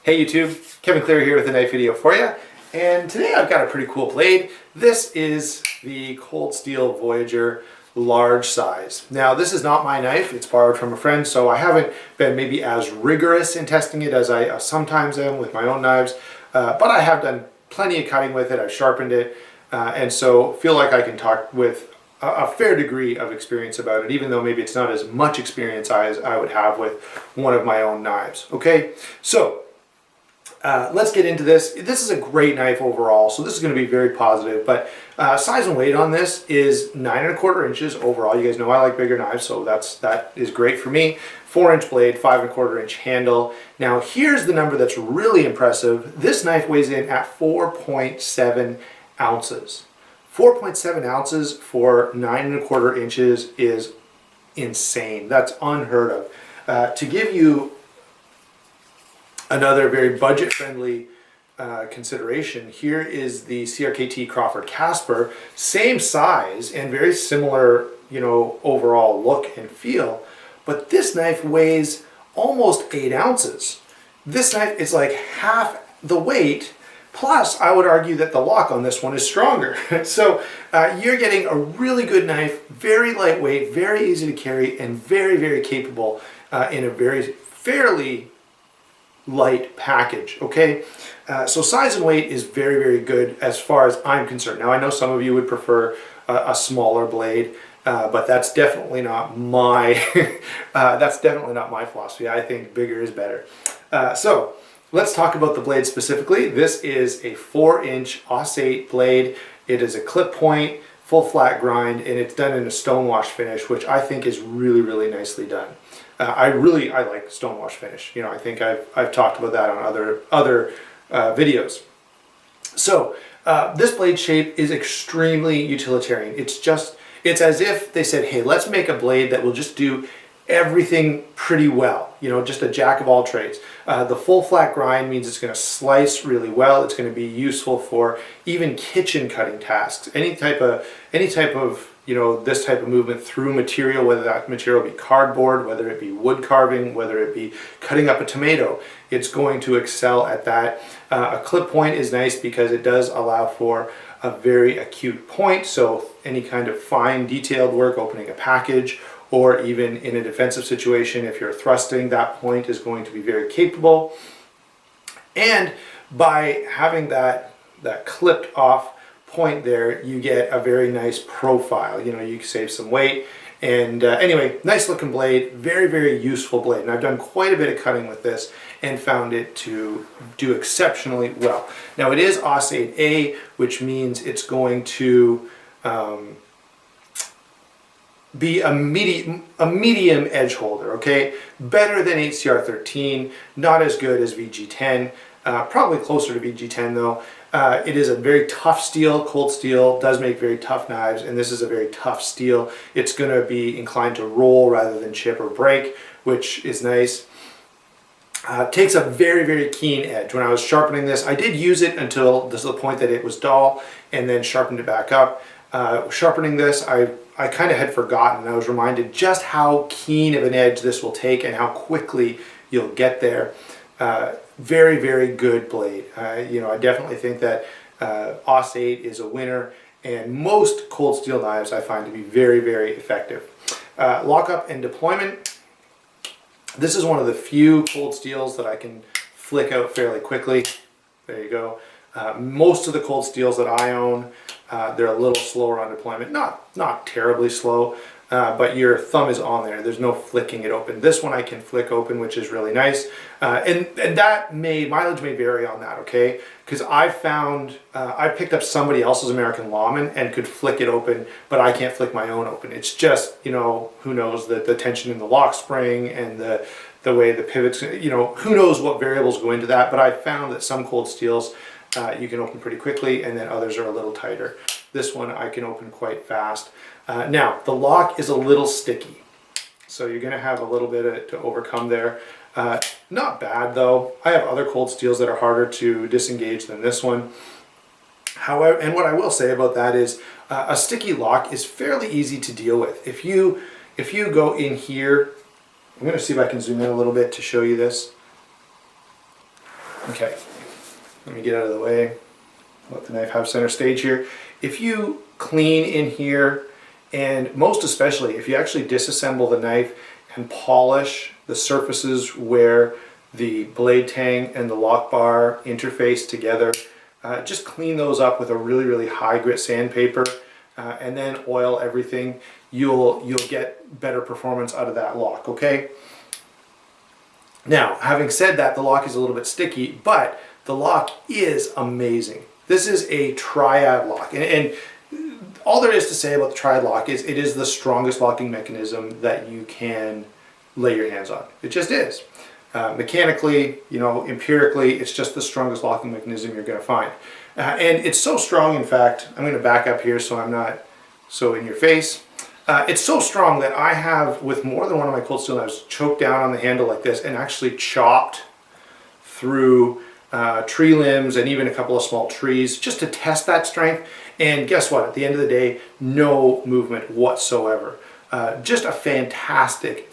Hey YouTube, Kevin Clear here with a knife video for you. And today I've got a pretty cool blade. This is the Cold Steel Voyager large size. Now this is not my knife, it's borrowed from a friend, so I haven't been maybe as rigorous in testing it as I sometimes am with my own knives, but I have done plenty of cutting with it, I've sharpened it, and so feel like I can talk with a fair degree of experience about it, even though maybe it's not as much experience as I would have with one of my own knives. Okay, so let's get into this. This is a great knife overall, so this is going to be very positive, but size and weight on this is 9¼ inches overall. You guys know I like bigger knives, so that is great for me. 4-inch blade, 5¼ inch handle. Now here's the number that's really impressive. This knife weighs in at 4.7 ounces. 4.7 ounces for 9¼ inches is insane. That's unheard of. To give you another very budget-friendly consideration, here is the CRKT Crawford Casper, same size and very similar, overall look and feel, but this knife weighs almost 8 ounces. This knife is like half the weight, plus I would argue that the lock on this one is stronger. So you're getting a really good knife, very lightweight, very easy to carry, and very, very capable in a very fairly light package. Okay, so size and weight is very, very good as far as I'm concerned. Now I know some of you would prefer a smaller blade, but that's definitely not my philosophy. I think bigger is better. So let's talk about the blade specifically. This is a 4-inch Aus-8 blade. It is a clip point, full flat grind, and it's done in a stonewash finish, which I think is really, really nicely done. I like stonewash finish. I think I've talked about that on other videos. So this blade shape is extremely utilitarian. It's as if they said, hey, let's make a blade that will just do everything pretty well. Just a jack of all trades. The full flat grind means it's going to slice really well. It's going to be useful for even kitchen cutting tasks. Any type of this type of movement through material, whether that material be cardboard, whether it be wood carving, whether it be cutting up a tomato, it's going to excel at that. A clip point is nice because it does allow for a very acute point, so any kind of fine detailed work, opening a package, or even in a defensive situation, if you're thrusting, that point is going to be very capable. And by having that clipped off point there, you get a very nice profile. You can save some weight. And anyway, nice looking blade, very, very useful blade. And I've done quite a bit of cutting with this and found it to do exceptionally well. Now it is Aus-8A, which means it's going to be a medium edge holder, okay? Better than HCR13, not as good as VG10, probably closer to VG10 though. It is a very tough steel. Cold steel does make very tough knives, and this is a very tough steel. It's going to be inclined to roll rather than chip or break, which is nice. Takes a very, very keen edge. When I was sharpening this, I did use it until the point that it was dull, and then sharpened it back up. Sharpening this, I kind of had forgotten. I was reminded just how keen of an edge this will take and how quickly you'll get there. Very, very good blade. I definitely think that Aus-8 is a winner, and most cold steel knives I find to be very, very effective. Lockup and deployment. This is one of the few cold steels that I can flick out fairly quickly. There you go. Most of the cold steels that I own, they're a little slower on deployment. Not terribly slow, but your thumb is on there. There's no flicking it open. This one I can flick open, which is really nice. And that mileage may vary on that, okay? Because I found, I picked up somebody else's American Lawman and could flick it open, but I can't flick my own open. It's just, who knows, the tension in the lock spring and the way the pivots, who knows what variables go into that. But I found that some cold steels you can open pretty quickly, and then others are a little tighter. This one I can open quite fast. Now, the lock is a little sticky, so you're going to have a little bit to overcome there. Not bad though. I have other cold steels that are harder to disengage than this one. However, and what I will say about that is a sticky lock is fairly easy to deal with. If you go in here, I'm going to see if I can zoom in a little bit to show you this. Okay, let me get out of the way. Let the knife have center stage here. If you clean in here, and most especially if you actually disassemble the knife and polish the surfaces where the blade tang and the lock bar interface together, just clean those up with a really high grit sandpaper, and then oil everything. You'll get better performance out of that lock, okay? Now, having said that, the lock is a little bit sticky, but the lock is amazing. This is a triad lock, and all there is to say about the triad lock is it is the strongest locking mechanism that you can lay your hands on. It just is. Mechanically, you know, empirically, it's just the strongest locking mechanism you're going to find. And it's so strong, in fact, I'm going to back up here so I'm not so in your face. It's so strong that I have, with more than one of my cold steel knives, choked down on the handle like this and actually chopped through tree limbs and even a couple of small trees just to test that strength. And guess what? At the end of the day, no movement whatsoever. Just a fantastic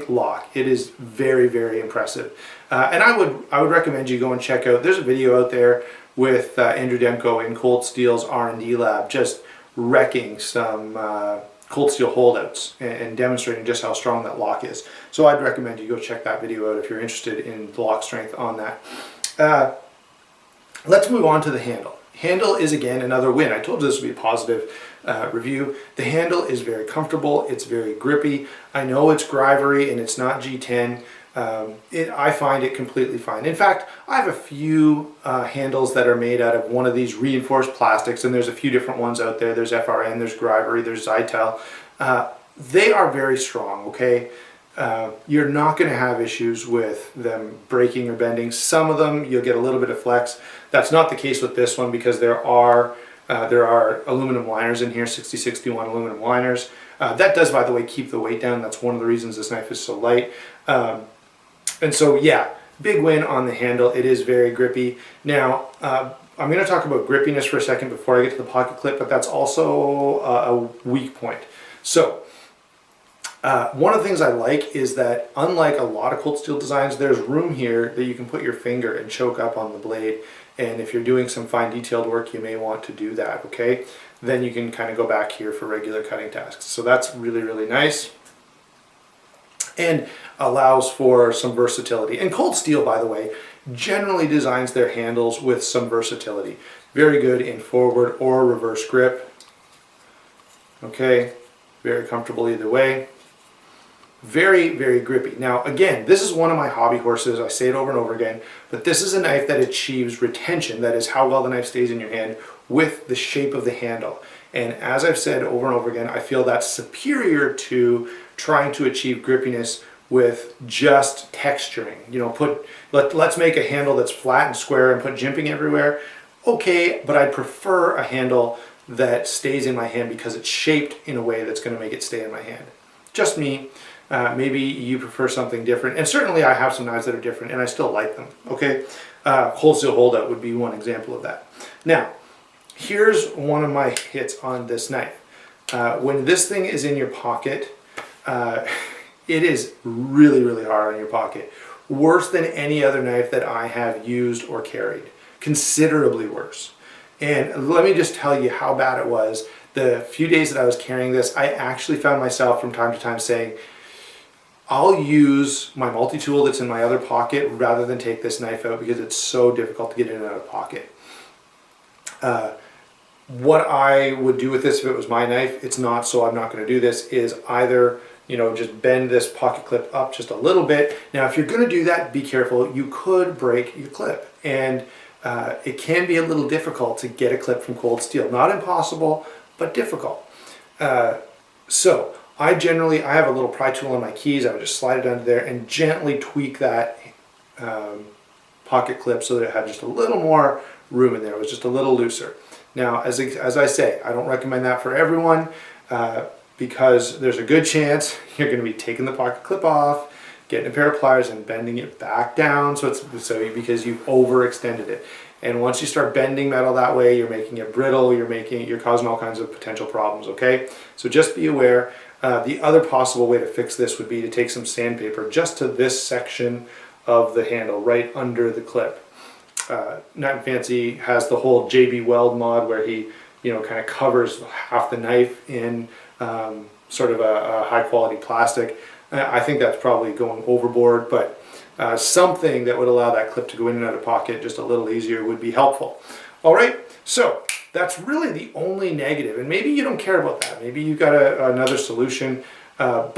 lock. It is very impressive. And I would recommend you go and check out, there's a video out there with Andrew Demko in Cold Steel's R&D lab just wrecking some cold steel holdouts and demonstrating just how strong that lock is. So I'd recommend you go check that video out if you're interested in the lock strength on that. Let's move on to the handle. Handle is again another win. I told you this would be a positive review. The handle is very comfortable. It's very grippy. I know it's Grivery and it's not G10. I find it completely fine. In fact, I have a few handles that are made out of one of these reinforced plastics, and there's a few different ones out there. There's FRN, there's Grivery, there's Zytel. They are very strong, okay? You're not going to have issues with them breaking or bending. Some of them you'll get a little bit of flex. That's not the case with this one because there are aluminum liners in here, 6061 aluminum liners. That does, by the way, keep the weight down. That's one of the reasons this knife is so light. And so, yeah, big win on the handle. It is very grippy. Now, I'm going to talk about grippiness for a second before I get to the pocket clip, but that's also a weak point. So, one of the things I like is that unlike a lot of cold steel designs, there's room here that you can put your finger and choke up on the blade. And if you're doing some fine detailed work, you may want to do that, okay? Then you can kind of go back here for regular cutting tasks. So that's really nice and allows for some versatility. And cold steel, by the way, generally designs their handles with some versatility. Very good in forward or reverse grip. Okay, very comfortable either way. Very grippy. Now again, this is one of my hobby horses. I say it over and over again, but this is a knife that achieves retention. That is how well the knife stays in your hand with the shape of the handle. And as I've said over and over again, I feel that's superior to trying to achieve grippiness with just texturing. You know, let's make a handle that's flat and square and put jimping everywhere. Okay, but I prefer a handle that stays in my hand because it's shaped in a way that's going to make it stay in my hand. Just me. Maybe you prefer something different, and certainly I have some knives that are different and I still like them, okay? Cold steel holdout would be one example of that. Now, here's one of my hits on this knife. When this thing is in your pocket, it is really hard on your pocket. Worse than any other knife that I have used or carried. Considerably worse. And let me just tell you how bad it was. The few days that I was carrying this, I actually found myself from time to time saying, I'll use my multi-tool that's in my other pocket rather than take this knife out because it's so difficult to get in and out of pocket. What I would do with this if it was my knife, it's not, so I'm not going to do this, is either, you know, just bend this pocket clip up just a little bit. Now, if you're going to do that, be careful. You could break your clip, and it can be a little difficult to get a clip from cold steel. Not impossible, but difficult. So I have a little pry tool on my keys. I would just slide it under there and gently tweak that pocket clip so that it had just a little more room in there. It was just a little looser. Now, as I say, I don't recommend that for everyone because there's a good chance you're going to be taking the pocket clip off, getting a pair of pliers and bending it back down because you've overextended it. And once you start bending metal that way, you're making it brittle, you're causing all kinds of potential problems, okay? So just be aware. The other possible way to fix this would be to take some sandpaper just to this section of the handle, right under the clip. Nut and Fancy has the whole JB Weld mod where he, kind of covers half the knife in sort of a high quality plastic. I think that's probably going overboard, but something that would allow that clip to go in and out of pocket just a little easier would be helpful. All right, so that's really the only negative, and maybe you don't care about that. Maybe you've got another solution, as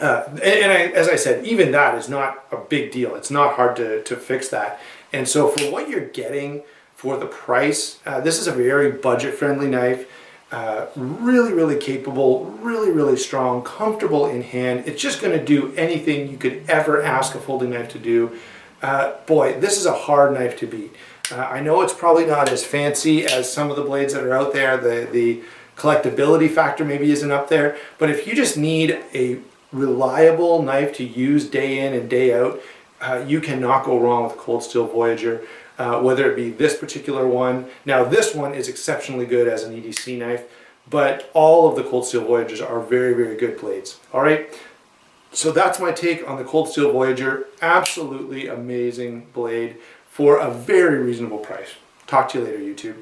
I said, even that is not a big deal. It's not hard to fix that. And so for what you're getting for the price, this is a very budget-friendly knife. Really, really capable, really, really strong, comfortable in hand. It's just going to do anything you could ever ask a folding knife to do. Boy, this is a hard knife to beat. I know it's probably not as fancy as some of the blades that are out there. The collectability factor maybe isn't up there, but if you just need a reliable knife to use day in and day out, you cannot go wrong with Cold Steel Voyager. Whether it be this particular one. Now this one is exceptionally good as an EDC knife, but all of the Cold Steel Voyagers are very, very good blades. All right, so that's my take on the Cold Steel Voyager. Absolutely amazing blade for a very reasonable price. Talk to you later, YouTube.